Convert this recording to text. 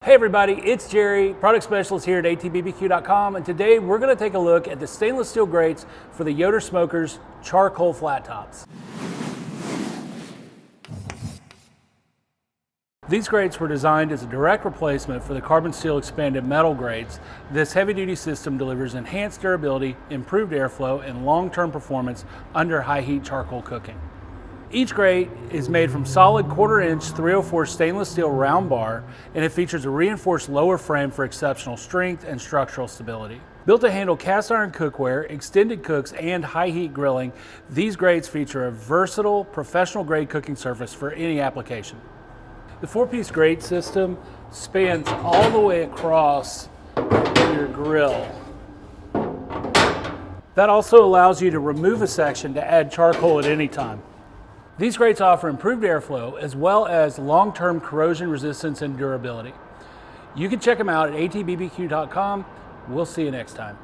Hey everybody, it's Jerry, product specialist here at atbbq.com, and today we're going to take a look at the stainless steel grates for the Yoder Smokers charcoal flat tops. These grates were designed as a direct replacement for the carbon steel expanded metal grates. This heavy-duty system delivers enhanced durability, improved airflow, and long-term performance under high-heat charcoal cooking. Each grate is made from solid 1/4-inch 304 stainless steel round bar, and it features a reinforced lower frame for exceptional strength and structural stability. Built to handle cast iron cookware, extended cooks, and high heat grilling, these grates feature a versatile, professional grade cooking surface for any application. The 4-piece grate system spans all the way across your grill. That also allows you to remove a section to add charcoal at any time. These grates offer improved airflow as well as long-term corrosion resistance and durability. You can check them out at atbbq.com. We'll see you next time.